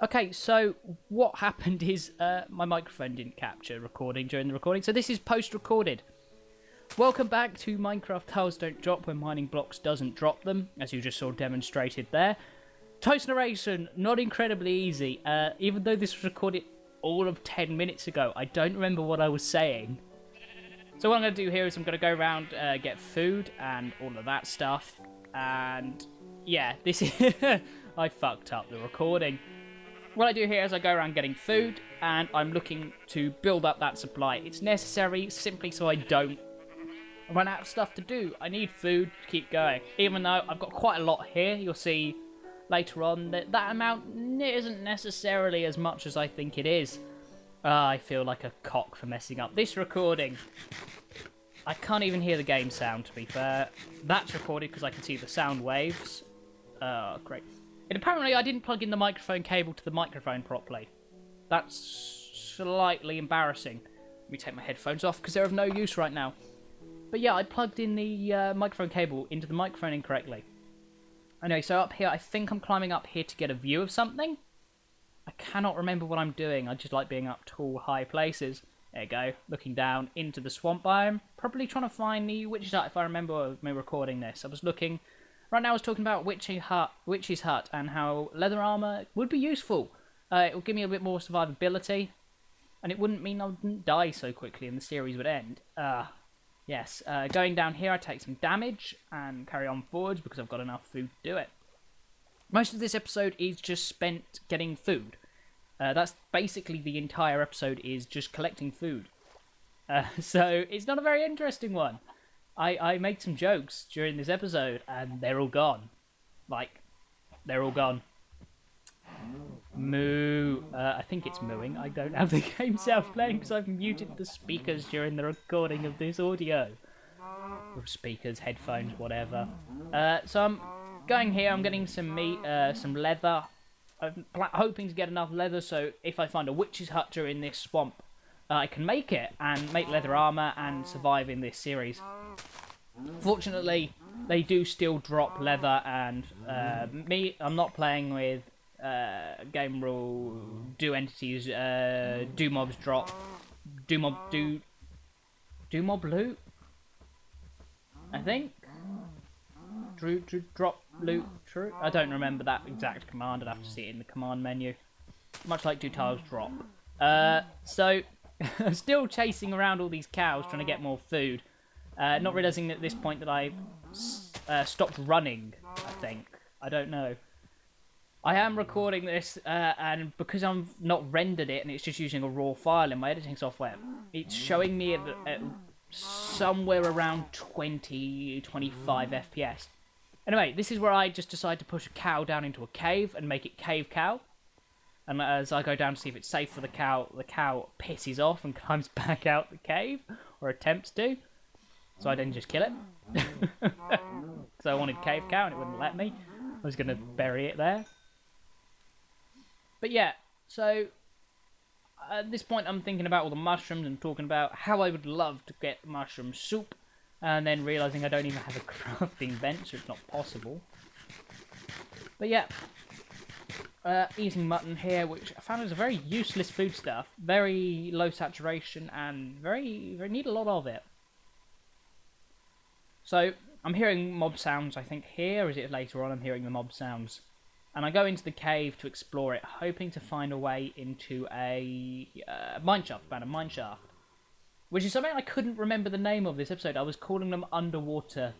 Okay, so what happened is my microphone didn't capture recording during the recording, so this is post-recorded. Welcome back to Minecraft Tiles Don't Drop when mining blocks doesn't drop them, as you just saw demonstrated there. Toast narration, not incredibly easy. Even though this was recorded all of 10 minutes ago, I don't remember what I was saying. So what I'm going to do here is I'm going to go around, get food and all of that stuff. And yeah, this is... I fucked up the recording. What I do here is I go around getting food, and I'm looking to build up that supply. It's necessary simply so I don't run out of stuff to do. I need food to keep going. Even though I've got quite a lot here, you'll see later on that that amount isn't necessarily as much as I think it is. I feel like a cock for messing up this recording. I can't even hear the game sound, to be fair. That's recorded because I can see the sound waves. Great. And apparently I didn't plug in the microphone cable to the microphone properly. That's slightly embarrassing. Let me take my headphones off because they're of no use right now. But yeah, I plugged in the microphone cable into the microphone incorrectly. Anyway, so up here, I think I'm climbing up here to get a view of something. I cannot remember what I'm doing. I just like being up tall, high places. There you go, looking down into the swamp biome. Probably trying to find the Witch's Hut if I remember me recording this. I was looking... Right now I was talking about Witch's Hut and how leather armour would be useful. It would give me a bit more survivability. And it wouldn't mean I wouldn't die so quickly and the series would end. Yes, going down here I take some damage and carry on forwards because I've got enough food to do it. Most of this episode is just spent getting food. That's basically the entire episode is just collecting food. So it's not a very interesting one. I made some jokes during this episode and they're all gone. Like, they're all gone. Moo. I think it's mooing. I don't have the game sound playing because I've muted the speakers during the recording of this audio. Or speakers, headphones, whatever. So I'm going here, I'm getting some meat, some leather. I'm hoping to get enough leather so if I find a witch's hut during this swamp, I can make it and make leather armour and survive in this series. Fortunately, they do still drop leather and I'm not playing with game rule, do entities, do mobs drop, do mob loot, I think? Drop loot, true? I don't remember that exact command, I'd have to see it in the command menu. Much like do tiles drop. So, still chasing around all these cows trying to get more food. Not realising at this point that I stopped running, I think. I don't know. I am recording this, and because I've not rendered it and it's just using a raw file in my editing software, it's showing me at somewhere around 20, 25 FPS. Anyway, this is where I just decide to push a cow down into a cave and make it cave cow. And as I go down to see if it's safe for the cow pisses off and climbs back out the cave, or attempts to. So I didn't just kill it. So I wanted cave cow and it wouldn't let me. I was going to bury it there. But yeah, so at this point I'm thinking about all the mushrooms and talking about how I would love to get mushroom soup. And then realising I don't even have a crafting bench, so it's not possible. But yeah, eating mutton here, which I found is a very useless foodstuff. Very low saturation and very need a lot of it. So, I'm hearing mob sounds, I think, here, or is it later on I'm hearing the mob sounds? And I go into the cave to explore it, hoping to find a way into a mineshaft, abandoned mineshaft. Which is something I couldn't remember the name of this episode. I was calling them underwater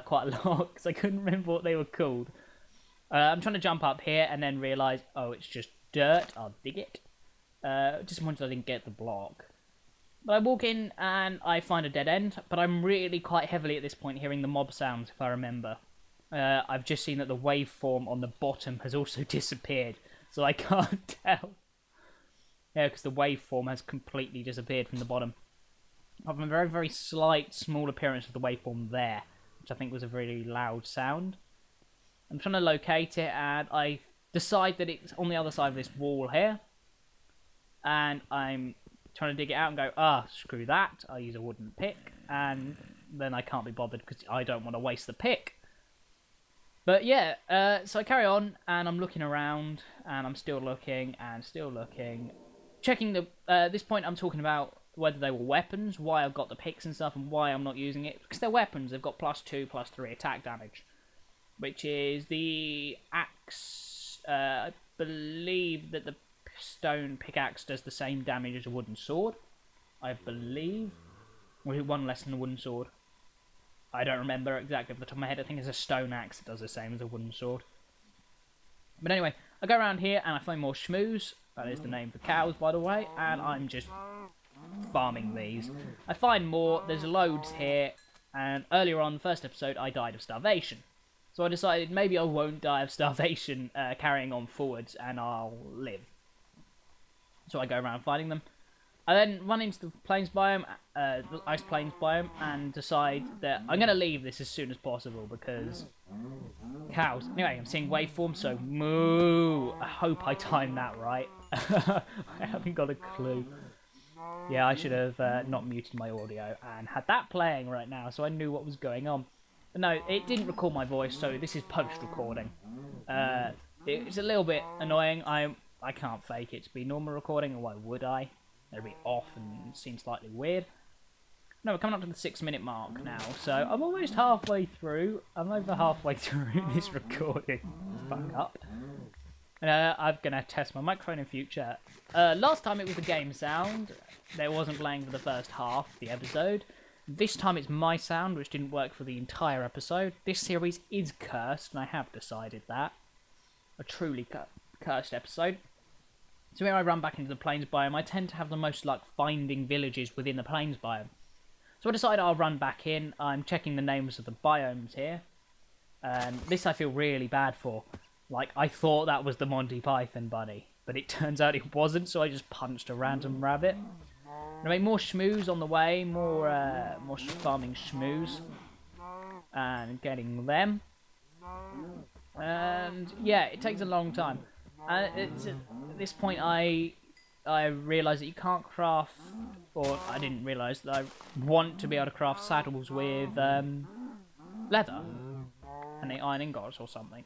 quite a lot, because I couldn't remember what they were called. I'm trying to jump up here, and then realise, oh, it's just dirt, I'll dig it. Disappointed I didn't get the block. But I walk in and I find a dead end, but I'm really quite heavily at this point hearing the mob sounds, if I remember. I've just seen that the waveform on the bottom has also disappeared, so I can't tell. Yeah, because the waveform has completely disappeared from the bottom. I have a very, very slight, small appearance of the waveform there, which I think was a really loud sound. I'm trying to locate it, and I decide that it's on the other side of this wall here. And I'm trying to dig it out and go, screw that, I'll use a wooden pick, and then I can't be bothered because I don't want to waste the pick. But yeah, so I carry on, and I'm looking around, and I'm still looking, and still looking. Checking the... at this point, I'm talking about whether they were weapons, why I've got the picks and stuff, and why I'm not using it. Because they're weapons, they've got +2, +3 attack damage. Which is the axe... I believe that the stone pickaxe does the same damage as a wooden sword. I believe. Or is it one less than a wooden sword? I don't remember exactly off the top of my head. I think it's a stone axe that does the same as a wooden sword. But anyway, I go around here and I find more shmoos. That is the name for cows, by the way. And I'm just farming these. I find more. There's loads here. And earlier on, the first episode, I died of starvation. So I decided maybe I won't die of starvation carrying on forwards and I'll live. So I go around finding them. I then run into the plains biome, the ice plains biome, and decide that I'm going to leave this as soon as possible because cows. Anyway, I'm seeing waveforms, so moo. I hope I timed that right. I haven't got a clue. Yeah, I should have not muted my audio and had that playing right now so I knew what was going on. But no, it didn't record my voice, so this is post-recording. It's a little bit annoying. I can't fake it to be normal recording, or why would I? It'd be off and seem slightly weird. No, we're coming up to the 6-minute mark now, so I'm almost halfway through. I'm over halfway through this recording. Fuck up. I'm going to test my microphone in future. Last time it was the game sound. There wasn't playing for the first half of the episode. This time it's my sound, which didn't work for the entire episode. This series is cursed, and I have decided that. A truly cursed episode. So when I run back into the plains biome, I tend to have the most luck finding villages within the plains biome. So I decide I'll run back in. I'm checking the names of the biomes here. And this I feel really bad for. Like, I thought that was the Monty Python bunny, but it turns out it wasn't, so I just punched a random rabbit. I make more shmoos on the way, more farming shmoos. And getting them. And yeah, it takes a long time. At this point, I realised that you can't craft, or I didn't realise that I want to be able to craft saddles with leather and the iron ingots or something.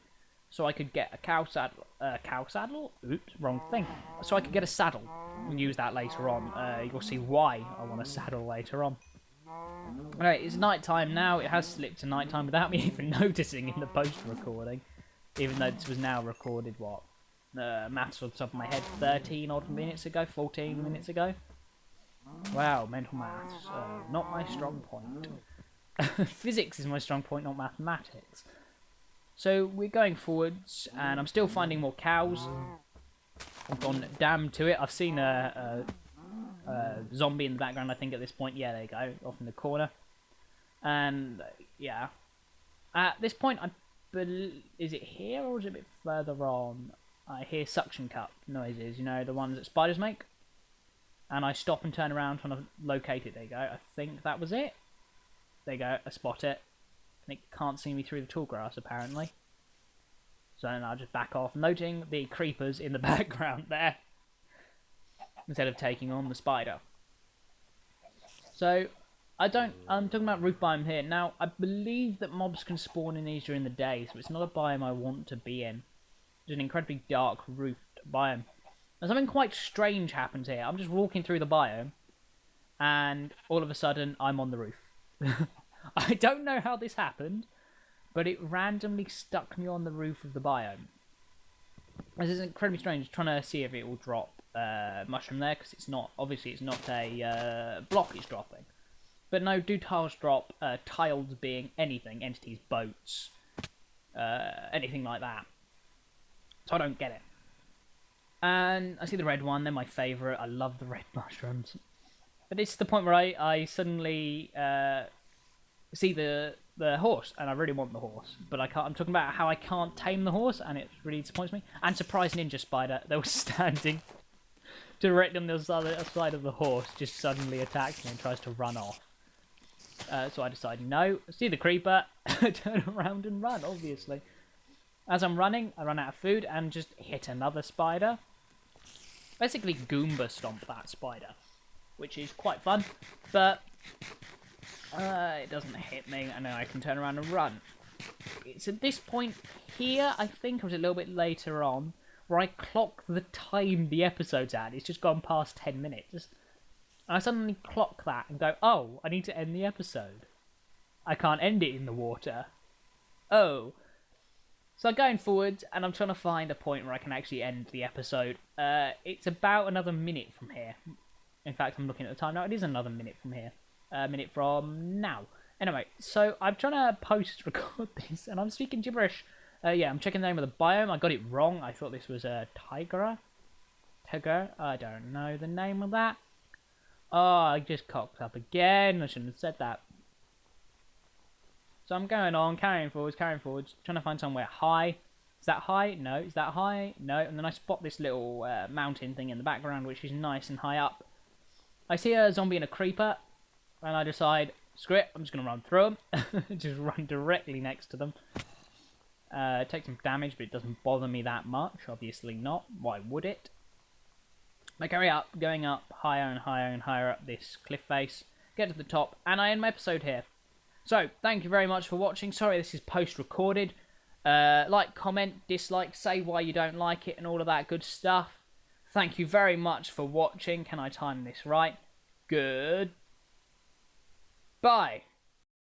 So I could get a cow saddle? Oops, wrong thing. So I could get a saddle and use that later on. You'll see why I want a saddle later on. Anyway, it's night time now. It has slipped to night time without me even noticing in the post-recording. Even though this was now recorded, what? Maths off the top of my head, 13 odd minutes ago, 14 minutes ago. Wow, mental maths, not my strong point. Physics is my strong point, not mathematics. So we're going forwards, and I'm still finding more cows. I've gone damn to it. I've seen a zombie in the background, I think, at this point. Yeah, there you go, off in the corner. And, yeah. At this point, is it here, or is it a bit further on? I hear suction cup noises, you know, the ones that spiders make. And I stop and turn around trying to locate it. There you go. I think that was it. There you go. I spot it. And it can't see me through the tall grass, apparently. So then I'll just back off, noting the creepers in the background there. Instead of taking on the spider. So, I'm talking about roof biome here. Now, I believe that mobs can spawn in these during the day, so it's not a biome I want to be in. It's an incredibly dark roofed biome. And something quite strange happens here. I'm just walking through the biome, and all of a sudden, I'm on the roof. I don't know how this happened, but it randomly stuck me on the roof of the biome. This is incredibly strange. Trying to see if it will drop mushroom there, because it's not. Obviously, it's not a block it's dropping. But no, do tiles drop? Tiles being anything, entities, boats, anything like that. So I don't get it. And I see the red one, they're my favourite. I love the red mushrooms. But it's the point where I suddenly see the horse, and I really want the horse. But I can't. I'm talking about how I can't tame the horse, and it really disappoints me. And surprise ninja spider, they were standing directly on the other side of the horse, just suddenly attacks me and tries to run off. So I decide no. See the creeper, turn around and run, obviously. As I'm running, I run out of food and just hit another spider. Basically Goomba stomp that spider, which is quite fun, but it doesn't hit me, and then I can turn around and run. it's at this point here, I think, or was it a little bit later on, where I clock the time the episode's at. It's just gone past 10 minutes. And I suddenly clock that and go, oh, I need to end the episode. I can't end it in the water. Oh. So I'm going forward, and I'm trying to find a point where I can actually end the episode. It's about another minute from here. In fact, I'm looking at the time now. It is another minute from here. A minute from now. Anyway, so I'm trying to post-record this, and I'm speaking gibberish. Yeah, I'm checking the name of the biome. I got it wrong. I thought this was a Tiger. I don't know the name of that. Oh, I just cocked up again. I shouldn't have said that. So I'm going on, carrying forwards, trying to find somewhere high. Is that high? No. Is that high? No. And then I spot this little mountain thing in the background, which is nice and high up. I see a zombie and a creeper, and I decide, screw it, I'm just going to run through them. Just run directly next to them. Take some damage, but it doesn't bother me that much. Obviously not. Why would it? I carry up, going up higher and higher and higher up this cliff face. Get to the top, and I end my episode here. So, thank you very much for watching. Sorry this is post-recorded. Like, comment, dislike, say why you don't like it, and all of that good stuff. Thank you very much for watching. Can I time this right? Good. Bye.